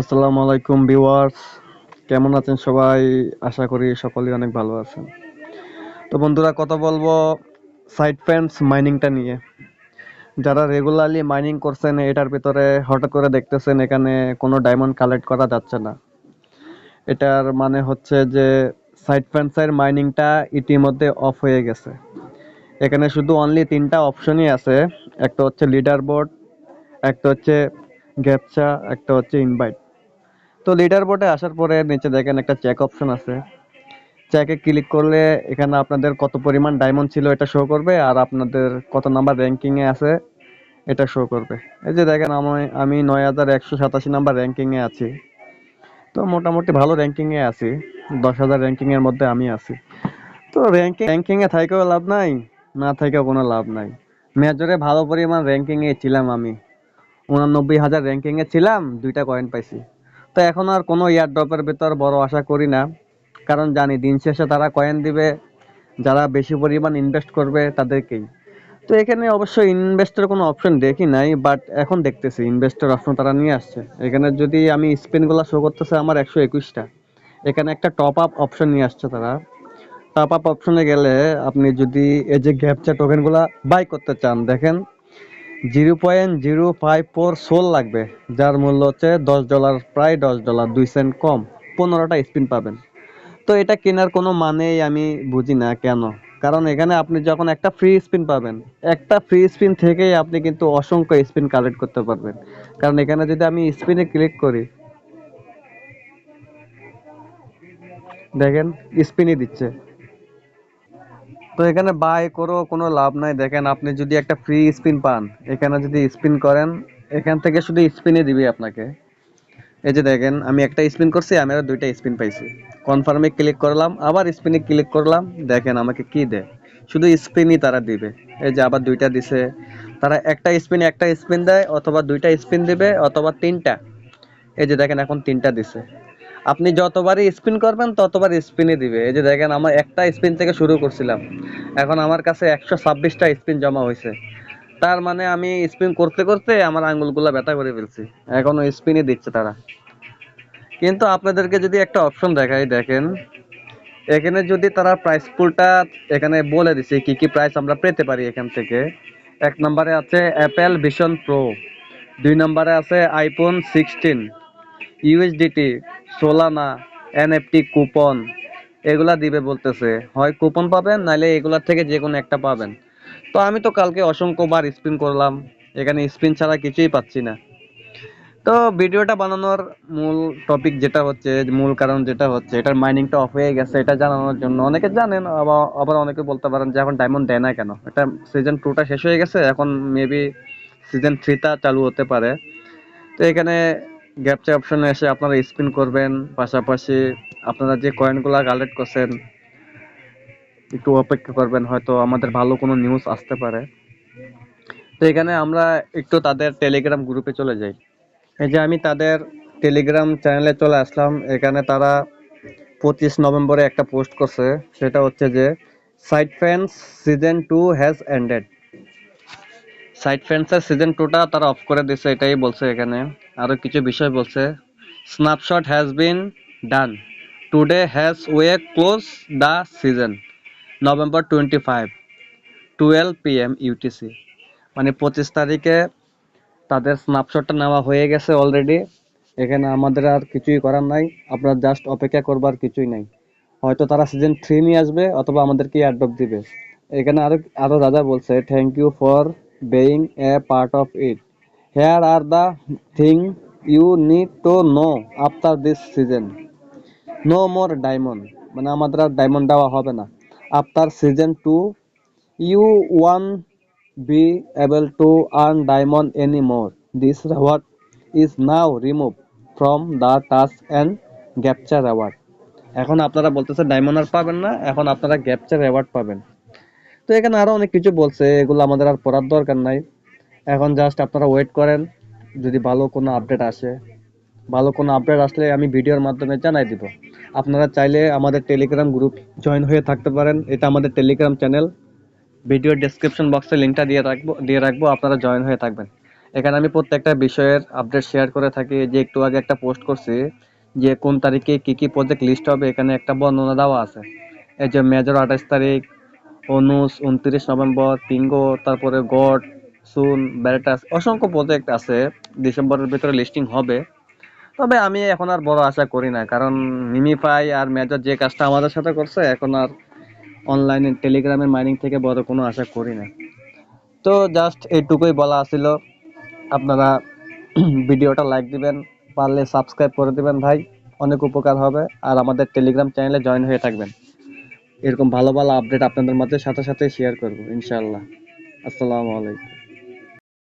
আসসালামু আলাইকুম ভিউয়ার্স, কেমন আছেন সবাই? আশা করি সকলেই অনেক ভালো আছেন। তো বন্ধুরা, কথা বলবো সাইড ফেন্স মাইনিংটা নিয়ে। যারা রেগুলারলি মাইনিং করছেন, এটার ভিতরে হঠাৎ করে দেখতেছেন এখানে কোনো ডায়মন্ড কালেক্ট করা যাচ্ছে না। এটার মানে হচ্ছে যে সাইড ফেন্সের মাইনিংটা ইতিমধ্যে অফ হয়ে গেছে। এখানে শুধু অনলি তিনটা অপশনই আছে। একটা হচ্ছে লিডার বোর্ড, একটা হচ্ছে গ্যাপচা, একটা হচ্ছে ইনভাইট। তো লিডার বোর্ডে আসার পরে নিচে দেখেন একটা চেক অপশন আছে। চেকে ক্লিক করলে এখানে আপনাদের কত পরিমাণ ডায়মন্ড ছিল এটা শো করবে, আর আপনাদের কত নাম্বার র্যাঙ্কিং এ আছে এটা শো করবে। এই যে দেখেন, আমি 9187 নাম্বার র্যাঙ্কিং এ আছি। তো মোটামুটি ভালো র্যাঙ্কিং এ আছি, 10,000 র্যাঙ্কিং এর মধ্যে আমি আছি। তো র্যাঙ্কিং এ থাকেও লাভ নাই, না থাকেও কোনো লাভ নাই। মেজরে ভালো পরিমাণ র্যাঙ্কিং এ ছিলাম আমি, 89,000 র্যাঙ্কিং এ ছিলাম, 2টা কয়েন পাইছি। তো এখন আর কোনো ইয়ার ড্রপের ভিতর বড় আশা করি না, কারণ জানি দিন শেষে তারা কয়েন দিবে যারা বেশি পরিমাণ ইনভেস্ট করবে তাদেরকেই। তো এখানে অবশ্য ইনভেস্টের কোনো অপশন দেখি নাই, বাট এখন দেখতেছি ইনভেস্টের অপশন তারা নিয়ে আসছে। এখানে যদি আমি স্পিনগুলো শো করতেছে আমার 121টা, এখানে একটা টপ আপ অপশন নিয়ে আসছে তারা। টপ আপ অপশনে গেলে আপনি যদি এই যে গ্যাপচা টোকেনগুলা বাই করতে চান, দেখেন 0.054 সোল লাগবে, যার মূল্য হচ্ছে $10, প্রায় $10, 2 সেন্ট কম, 15টা স্পিন পাবেন। তো এটা কেনার কোনো মানেই আমি বুঝি না কেন। কারণ এখানে আপনি যখন একটা ফ্রি স্পিন পাবেন, একটা ফ্রি স্পিন থেকেই আপনি কিন্তু অসংখ্য স্পিন কালেক্ট করতে পারবেন। কারণ এখানে যদি আমি স্পিনে ক্লিক করি, দেখেন স্পিনই দিচ্ছে। তো এখানে বাই করেও কোনো লাভ নাই। দেখেন আপনি যদি একটা ফ্রি স্পিন পান, এখানে যদি স্পিন করেন, এখান থেকে শুধু স্পিনই দিবে আপনাকে। এই যে দেখেন, আমি একটা স্পিন করছি, আমি আরো 2টা স্পিন পাইছি। কনফার্মে ক্লিক করলাম, আবার স্পিনে ক্লিক করলাম, দেখেন আমাকে কি দেয়, শুধু স্পিনই তারা দিবে। এই যে আবার 2টা দিছে। তারা একটা স্পিন দেয়, অথবা 2টা স্পিন দিবে, অথবা 3টা। এই যে দেখেন এখন 3টা দিছে। আপনি যতবারই স্পিন করবেন ততবার স্পিনই দিবে। এই যে দেখেন, আমার একটা স্পিন থেকে শুরু করছিলাম, এখন আমার কাছে 126টা স্পিন জমা হয়েছে। তার মানে আমি স্পিন করতে করতে আমার আঙ্গুলগুলা ব্যথা করে ফেলছি, এখনো স্পিনই দিচ্ছে তারা। কিন্তু আপনাদেরকে যদি একটা অপশন দেখাই, দেখেন এখানে যদি তারা প্রাইস পুলটা এখানে বলে দিছে কি কি প্রাইস আমরা পেতে পারি এখান থেকে। 1 নম্বরে আছে অ্যাপেল ভিশন প্রো, 2 নম্বরে আছে iPhone 16, USDT, Solana, NFT coupon, এগুলা দিবে বলতেছে। হয় কুপন পাবেন, নাহলে এগুলার থেকে যে কোনো একটা পাবেন। তো আমি তো কালকে অসংখ্যবার স্পিন করলাম, এখানে স্পিন ছাড়া কিছুই পাচ্ছি না। তো ভিডিওটা বানানোর মূল টপিক যেটা হচ্ছে, মূল কারণ যেটা হচ্ছে, এটার মাইনিংটা অফ হয়ে গেছে এটা জানানোর জন্য। অনেকে জানেন, আবার আবার অনেকে বলতে পারেন যে এখন ডায়মন্ড দেয় না কেন। এটা সিজন 2টা শেষ হয়ে গেছে, এখন মেবি সিজন 3টা চালু হতে পারে। তো এখানে গ্যাপচা অপশনে এসে আপনারা স্পিন করবেন, পাশাপাশি আপনারা যে কয়েনগুলা কালেক্ট করছেন একটু অপেক্ষা করবেন, হয়তো আমাদের ভালো কোনো নিউজ আসতে পারে। তো এখানে আমরা একটু তাদের টেলিগ্রাম গ্রুপে চলে যাই। এই যে আমি তাদের টেলিগ্রাম চ্যানেলে চলে আসলাম। এখানে তারা 25 নভেম্বরে একটা পোস্ট করছে, সেটা হচ্ছে যে side friends season 2 has ended. Side ফ্রেন্ডসের সিজন 2টা তারা অফ করে দিছে, এটাই বলছে। এখানে আরো কিছু বিষয় বলছে। Snapshot has been done, today has way close the season, November 25, 12 PM UTC। মানে 25 তারিখে তাদের স্ন্যাপশটটা নেওয়া হয়ে গেছে অলরেডি। এখানে আমাদের আর কিছুই করার নাই, আপনারা জাস্ট অপেক্ষা করবার কিছুই নাই। হয়তো তারা সিজন 3 নিয়ে আসবে, অথবা আমাদেরকে এয়ারড্রপ দিবে। এখানে আরো আরো দাদা বলছে, thank you for being a part of it, here are the thing you need to know after this season, no more diamond. মানে আমাদের আর ডায়মন্ড দেওয়া হবে না after season 2, you won't be able to earn diamond anymore. This reward is now removed from the task and capture reward. এখন আপনারা বলতেছে diamond আর পাবেন না, এখন আপনারা ক্যাপচার রেওয়ার্ড পাবেন। তো এখানে আরো অনেক কিছু বলছে, এগুলো আমাদের আর পড়ার দরকার নাই। এখন জাস্ট আপনারা ওয়েট করেন, যদি ভালো কোনো আপডেট আসে, ভালো কোনো আপডেট আসলে আমি ভিডিওর মাধ্যমে জানাই দিব। আপনারা চাইলে আমাদের টেলিগ্রাম গ্রুপ জয়েন হয়ে থাকতে পারেন, এটা আমাদের টেলিগ্রাম চ্যানেল। ভিডিও ডেসক্রিপশন বক্সে লিংকটা দিয়ে রাখবো, আপনারা জয়েন হয়ে থাকবেন। এখানে আমি প্রত্যেকটা বিষয়ের আপডেট শেয়ার করে থাকি। যে একটু আগে একটা পোস্ট করছি যে কোন তারিখে কি কি প্রজেক্ট লিস্ট হবে, এখানে একটা বর্ণনা দেওয়া আছে। এই যে মেজর 28 তারিখ, অনুস 29 নভেম্বর, পিঙ্গো, তারপরে গড, সুন, ব্যারেটাস, অসংখ্য প্রজেক্ট আছে। ডিসেম্বরের ভিতরে লিস্টিং হবে। তবে আমি এখন আর বড় আশা করি না, কারণ মিমিফাই আর মেজর যে কাজটা আমাদের সাথে করছে, এখন আর অনলাইনে টেলিগ্রামের মাইনিং থেকে বড় কোনো আশা করি না। তো জাস্ট এইটুকুই বলা ছিল। আপনারা ভিডিওটা লাইক দিবেন, পারলে সাবস্ক্রাইব করে দিবেন ভাই, অনেক উপকার হবে। আর আমাদের টেলিগ্রাম চ্যানেলে জয়েন হয়ে থাকবেন। এরকম ভালো ভালো আপডেট আপনাদের মাঝে সাথে সাথে শেয়ার করব ইনশাআল্লাহ। আসসালামু আলাইকুম।